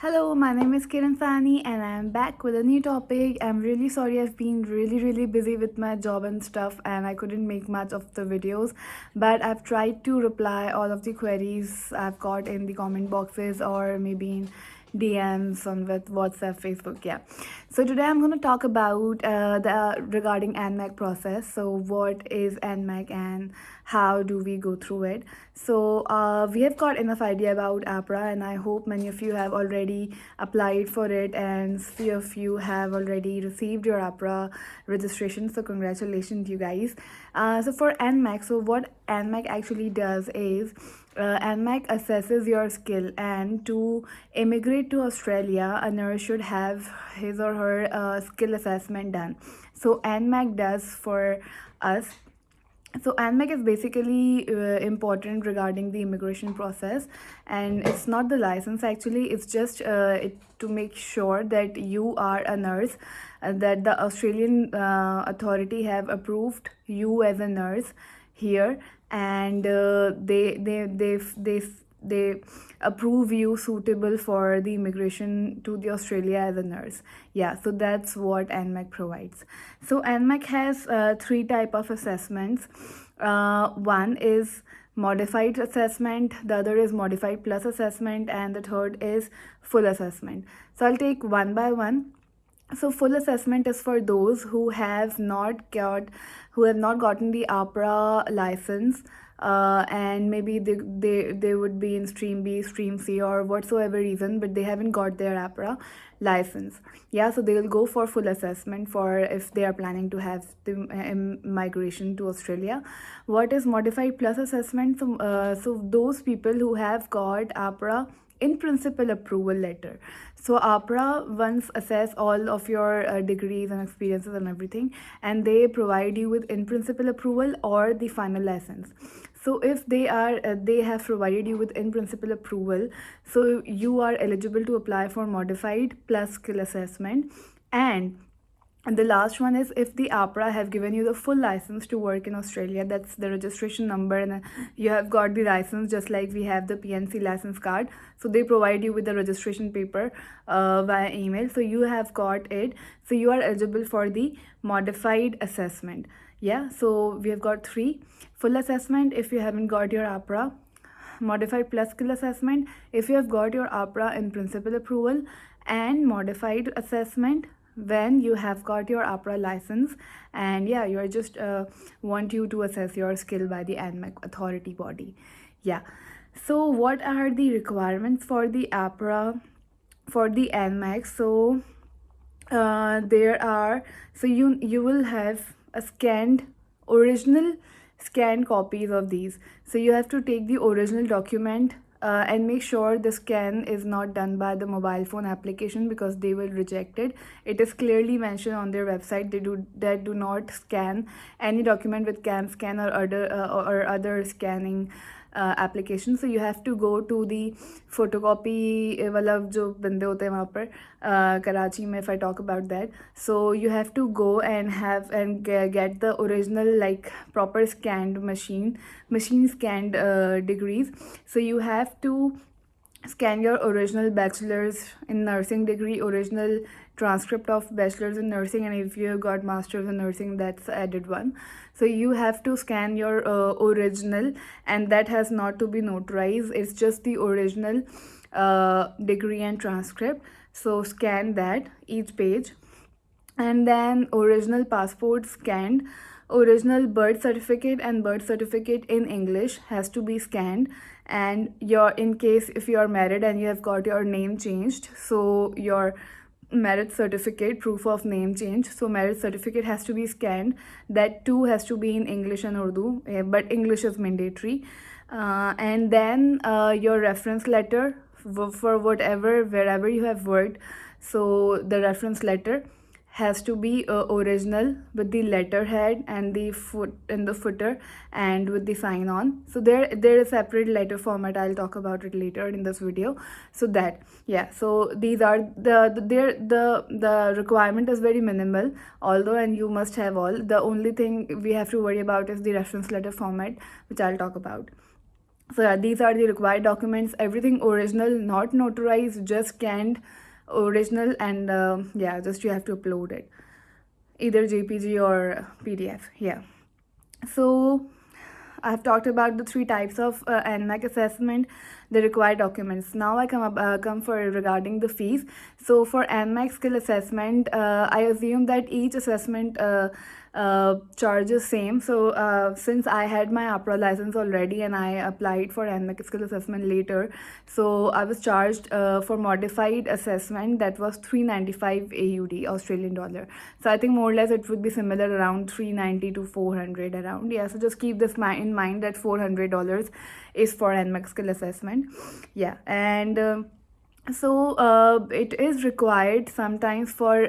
Hello, my name is Kiran Sani and I'm back with a new topic. I'm really sorry I've been really busy with my job and stuff and I couldn't make much of the videos, but I've tried to reply all of the queries I've got in the comment boxes or maybe in DMs on with WhatsApp, Facebook. Yeah. So today I'm going to talk about the regarding ANMAC process. So what is ANMAC and how do we go through it? So we have got enough idea about APRA, and I hope many of you have already applied for it, and few of you have already received your APRA registration. So congratulations, you guys. So for ANMAC, so what ANMAC actually does is ANMAC assesses your skill, and to immigrate to Australia, a nurse should have his or her skill assessment done. So ANMAC does for us. So ANMAC is basically important regarding the immigration process, and it's not the license actually. It's just to make sure that you are a nurse, that the Australian authority have approved you as a nurse here, and they approve you suitable for the immigration to the Australia as a nurse. Yeah, so that's what ANMAC provides. So ANMAC has three type of assessments. One is modified assessment, the other is modified plus assessment, and the third is full assessment. So I'll take one by one. So full assessment is for those who have not gotten the APRA license, and maybe they would be in stream B, stream C, or whatsoever reason, but they haven't got their APRA license. Yeah, so they will go for full assessment for if they are planning to have the migration to Australia. What is modified plus assessment? So those people who have got APRA in principle approval letter. So APRA once assess all of your degrees and experiences and everything, and they provide you with in principle approval or the final license. So if they have provided you with in principle approval, so you are eligible to apply for modified plus skill assessment. And the last one is if the APRA have given you the full license to work in Australia. That's the registration number, and you have got the license just like we have the PNC license card. So they provide you with the registration paper via email. So you have got it. So you are eligible for the modified assessment. Yeah, so we have got three. Full assessment if you haven't got your APRA, modified plus skill assessment if you have got your APRA in principle approval, and modified assessment when you have got your APRA license, and yeah, you're just want you to assess your skill by the ANMAC authority body. Yeah, so what are the requirements for the APRA for the ANMAC? So there are, so you will have a original scanned copies of these. So you have to take the original document and make sure the scan is not done by the mobile phone application, because they will reject it. It is clearly mentioned on their website. They do not scan any document with CAM scan or other scanning application. So you have to go to the photocopy वाला जो बंदे होते हैं वहाँ पर कराची में, if I talk about that. So you have to go and get the original, like proper scanned machine scanned degrees. So you have to scan your original bachelor's in nursing degree, original transcript of bachelor's in nursing, and if you have got master's in nursing, that's added one. So you have to scan your original, and that has not to be notarized. It's just the original degree and transcript. So scan that, each page. And then original passport scanned, original birth certificate and birth certificate in English has to be scanned. And in case if you are married and you have got your name changed, so your marriage certificate, proof of name change, so marriage certificate has to be scanned. That too has to be in English and Urdu, but English is mandatory. And then your reference letter for wherever you have worked. So the reference letter has to be original with the letterhead and the footer and with the sign on. So there is separate letter format. I'll talk about it later in this video. So that, yeah, so these are the requirement is very minimal, although, and you must have all. The only thing we have to worry about is the reference letter format, which I'll talk about. So yeah, these are the required documents. Everything original, not notarized, just scanned original, and yeah, just you have to upload it, either JPG or PDF. Yeah. So I've talked about the three types of ANMAC assessment, the required documents. Now I come for regarding the fees. So for ANMAC skill assessment, I assume that each assessment charges same. So since I had my APRA license already and I applied for ANMAC skill assessment later, so I was charged for modified assessment, that was 395 AUD, Australian dollar. So I think more or less it would be similar, around 390 to 400 around. Yeah, so just keep this in mind that $400 is for ANMAC skill assessment. Yeah, and so it is required sometimes for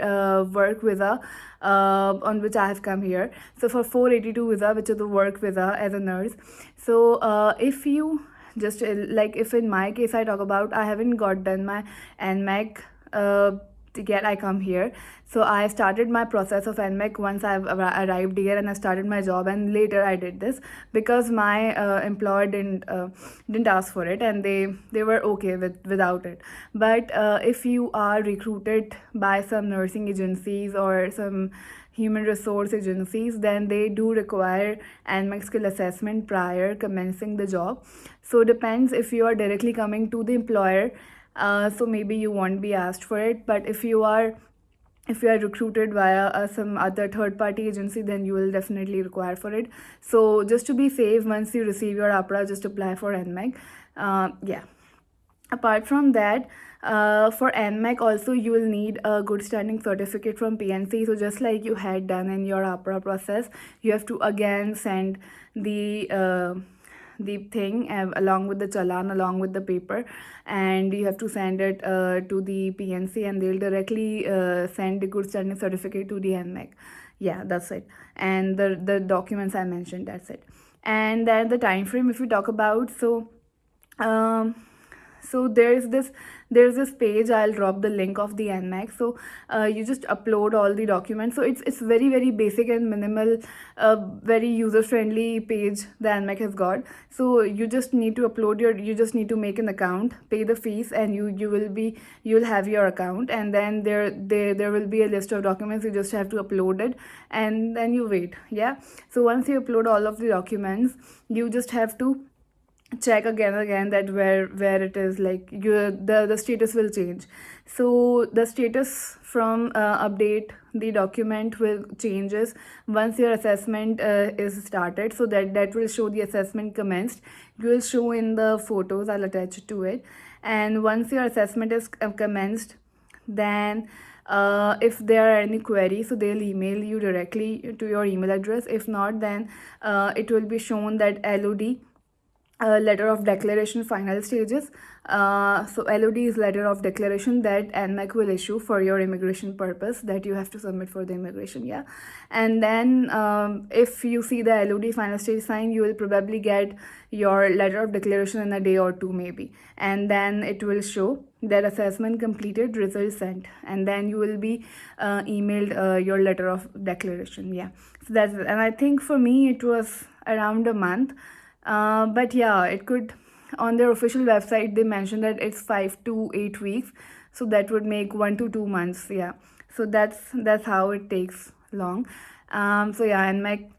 work visa, on which I have come here. So for 482 visa, which is the work visa as a nurse. So if you just like, if in my case I talk about, I haven't got done my ANMAC yet I come here. So I started my process of ANMAC once I've arrived here, and I started my job, and later I did this because my employer didn't ask for it, and they were okay without it. But if you are recruited by some nursing agencies or some human resource agencies, then they do require ANMAC skill assessment prior commencing the job. So depends, if you are directly coming to the employer, so maybe you won't be asked for it. But if you are recruited via some other third party agency, then you will definitely require for it. So just to be safe, once you receive your APRA, just apply for ANMAC. Yeah. Apart from that, for ANMAC also you will need a good standing certificate from PNC. So just like you had done in your APRA process, you have to again send the thing along with the challan, along with the paper, and you have to send it to the PNC, and they'll directly send the good standing certificate to the ANMAC. Yeah, that's it. And the documents I mentioned, that's it. And then the time frame, if we talk about, so um so there's this page, I'll drop the link of the ANMAC. So you just upload all the documents. So it's very very basic and minimal, very user friendly page the ANMAC has got. So you just need to upload you just need to make an account, pay the fees, and you'll have your account, and then there will be a list of documents. You just have to upload it, and then you wait. Yeah. So once you upload all of the documents, you just have to check again that where it is, like the status will change. So the status from update the document will changes once your assessment is started. So that will show the assessment commenced. You will show in the photos, I'll attach it to it. And once your assessment is commenced, then if there are any queries, so they'll email you directly to your email address. If not, then it will be shown that LOD, letter of declaration, final stages. So LOD is letter of declaration that ANMAC will issue for your immigration purpose, that you have to submit for the immigration. Yeah. And then if you see the LOD final stage sign, you will probably get your letter of declaration in a day or two maybe, and then it will show that assessment completed, results sent, and then you will be emailed your letter of declaration. Yeah. So that's it. And I think for me it was around a month. But yeah, it could, on their official website they mentioned that it's 5 to 8 weeks, so that would make 1 to 2 months. Yeah. So that's how it takes long. So yeah, and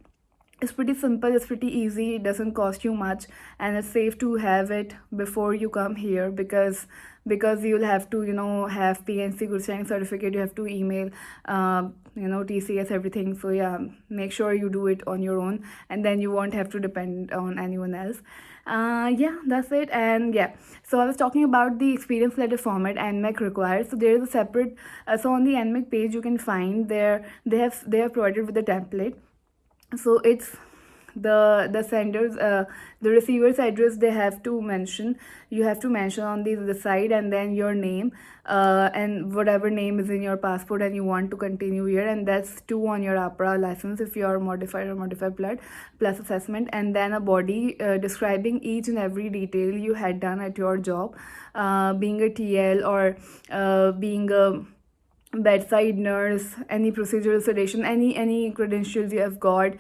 it's pretty simple, it's pretty easy, it doesn't cost you much, and it's safe to have it before you come here, because you'll have to have PNC good standing certificate, you have to email TCS, everything. So yeah, make sure you do it on your own, and then you won't have to depend on anyone else. Yeah, that's it. And yeah, so I was talking about the experience letter format ANMAC requires. So there is a separate so on the ANMAC page you can find there, they have provided with the template. So it's the sender's the receiver's address, they have to mention, you have to mention on the side, and then your name, and whatever name is in your passport and you want to continue here, and that's 2 on your APRA license if you are modified or modified blood, plus assessment, and then a body describing each and every detail you had done at your job, being a TL or being a bedside nurse, any procedural sedation, any credentials you have got,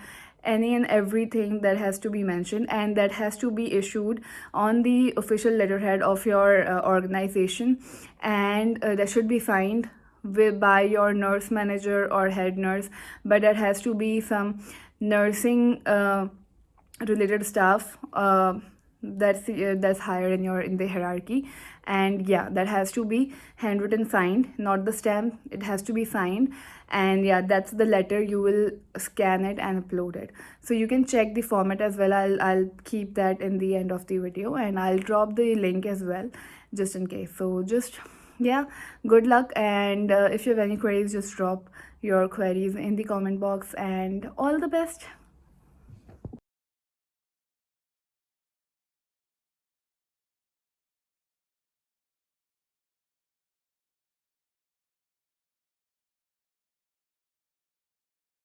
any and everything that has to be mentioned, and that has to be issued on the official letterhead of your organization, and that should be signed by your nurse manager or head nurse, but there has to be some nursing related staff that's higher in the hierarchy. And yeah, that has to be handwritten, signed, not the stamp, it has to be signed. And yeah, that's the letter. You will scan it and upload it, so you can check the format as well. I'll keep that in the end of the video, and I'll drop the link as well, just in case. So just, yeah, good luck. And if you have any queries, just drop your queries in the comment box, and all the best.